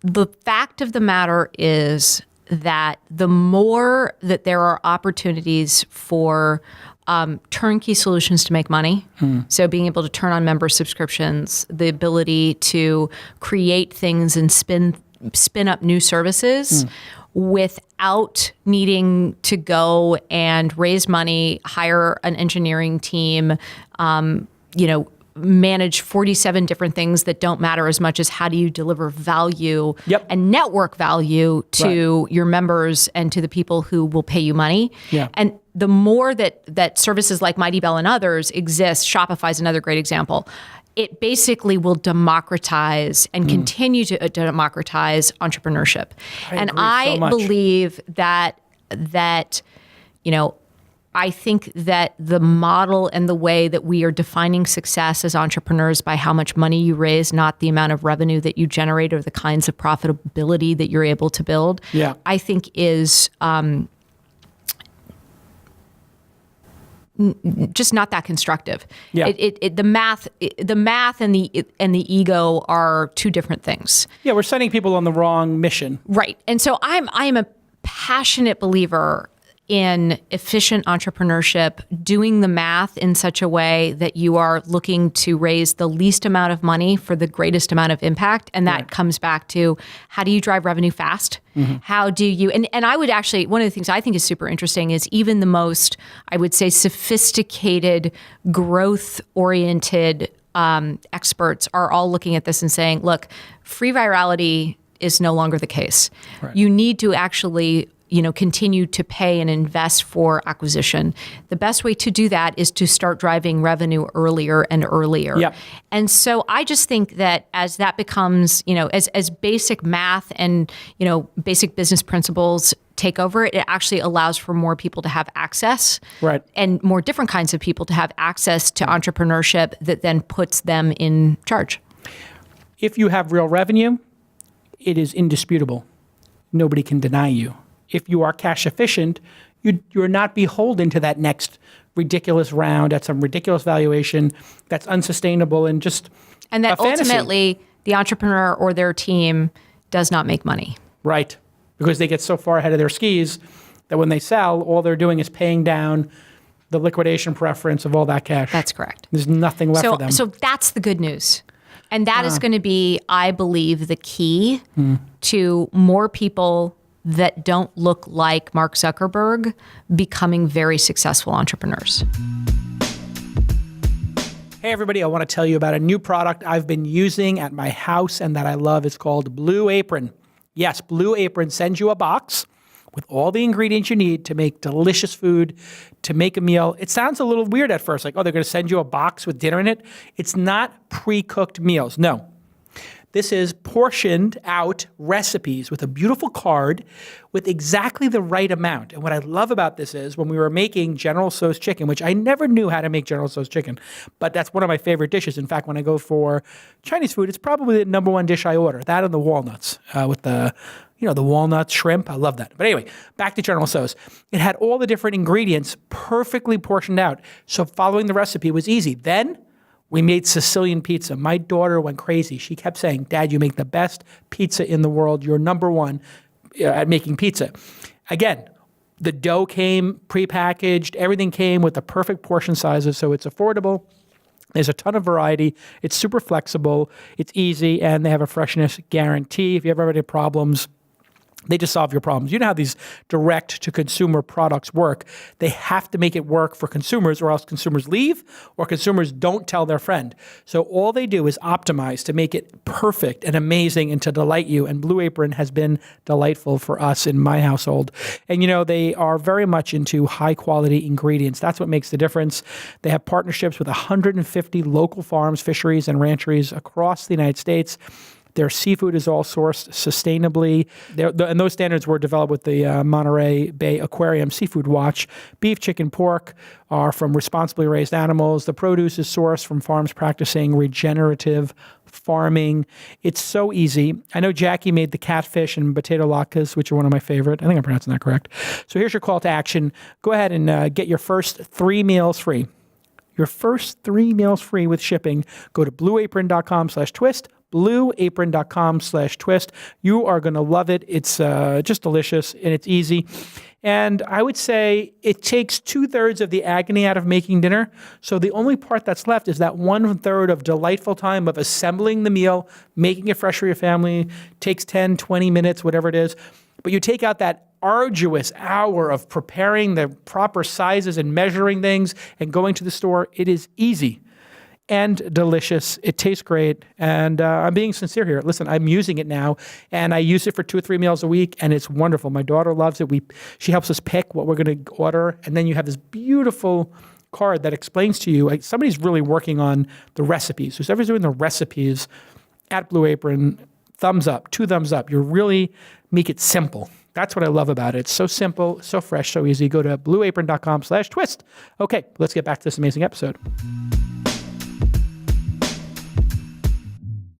The fact of the matter is that the more that there are opportunities for turnkey solutions to make money, so being able to turn on member subscriptions, the ability to create things and spin up new services without needing to go and raise money, hire an engineering team, manage 47 different things that don't matter as much as how do you deliver value and network value to your members and to the people who will pay you money. Yeah. And the more that services like Mighty Bell and others exist, Shopify is another great example. It basically will democratize and continue to democratize entrepreneurship. I believe that I think that the model and the way that we are defining success as entrepreneurs by how much money you raise, not the amount of revenue that you generate or the kinds of profitability that you're able to build, I think is just not that constructive. Yeah. The math and the ego are two different things. Yeah, we're sending people on the wrong mission. Right. And so I am a passionate believer in efficient entrepreneurship, doing the math in such a way that you are looking to raise the least amount of money for the greatest amount of impact. And that comes back to how do you drive revenue fast? How do you, and I would actually, one of the things I think is super interesting is even the most, I would say, sophisticated, growth-oriented experts are all looking at this and saying, look, free virality is no longer the case. Right. You need to actually continue to pay and invest for acquisition. The best way to do that is to start driving revenue earlier and earlier. Yep. And so I just think that as that becomes, as basic math and, basic business principles take over, it actually allows for more people to have access, right, and more different kinds of people to have access to entrepreneurship that then puts them in charge. If you have real revenue, it is indisputable. Nobody can deny you. If you are cash efficient, you're not beholden to that next ridiculous round at some ridiculous valuation that's unsustainable and just and that ultimately the entrepreneur or their team does not make money. Right, because they get so far ahead of their skis that when they sell, all they're doing is paying down the liquidation preference of all that cash. That's correct. There's nothing left for them. So that's the good news. And that is going to be, I believe, the key to more people that don't look like Mark Zuckerberg becoming very successful entrepreneurs. Hey everybody, I want to tell you about a new product I've been using at my house and that I love. It's called Blue Apron. Yes, Blue Apron sends you a box with all the ingredients you need to make delicious food, to make a meal. It sounds a little weird at first, like, oh, they're going to send you a box with dinner in it. It's not pre-cooked meals. No. This is portioned out recipes with a beautiful card with exactly the right amount. And what I love about this is when we were making General Tso's chicken, which I never knew how to make General Tso's chicken, but that's one of my favorite dishes. In fact, when I go for Chinese food, it's probably the number one dish I order, that and the walnuts with the walnut shrimp. I love that. But anyway, back to General Tso's. It had all the different ingredients perfectly portioned out. So following the recipe was easy. Then we made Sicilian pizza. My daughter went crazy. She kept saying, Dad, you make the best pizza in the world. You're number one at making pizza. Again, the dough came prepackaged. Everything came with the perfect portion sizes, so it's affordable. There's a ton of variety. It's super flexible. It's easy, and they have a freshness guarantee. If you ever have any problems, they just solve your problems. You know how these direct-to-consumer products work. They have to make it work for consumers or else consumers leave or consumers don't tell their friend. So all they do is optimize to make it perfect and amazing and to delight you. And Blue Apron has been delightful for us in my household. And, they are very much into high-quality ingredients. That's what makes the difference. They have partnerships with 150 local farms, fisheries, and rancheries across the United States. Their seafood is all sourced sustainably. And those standards were developed with the Monterey Bay Aquarium Seafood Watch. Beef, chicken, pork are from responsibly raised animals. The produce is sourced from farms practicing regenerative farming. It's so easy. I know Jackie made the catfish and potato latkes, which are one of my favorite. I think I'm pronouncing that correct. So here's your call to action. Go ahead and get your first 3 meals free. your first 3 meals free with shipping. Go to blueapron.com/twist, blueapron.com/twist. You are going to love it. It's just delicious and it's easy. And I would say it takes 2/3 of the agony out of making dinner. So the only part that's left is that 1/3 of delightful time of assembling the meal, making it fresh for your family. Takes 10, 20 minutes, whatever it is. But you take out that arduous hour of preparing the proper sizes and measuring things and going to the store. It is easy and delicious. It tastes great. And I'm being sincere here. Listen, I'm using it now, and I use it for 2 or 3 meals a week, and it's wonderful. My daughter loves it. She helps us pick what we're going to order, and then you have this beautiful card that explains to you, like, somebody's really working on the recipes. Whoever's doing the recipes at Blue Apron, thumbs up, 2 thumbs up. You really make it simple. That's what I love about it. It's so simple, so fresh, so easy. Go to blueapron.com/twist. Okay, let's get back to this amazing episode.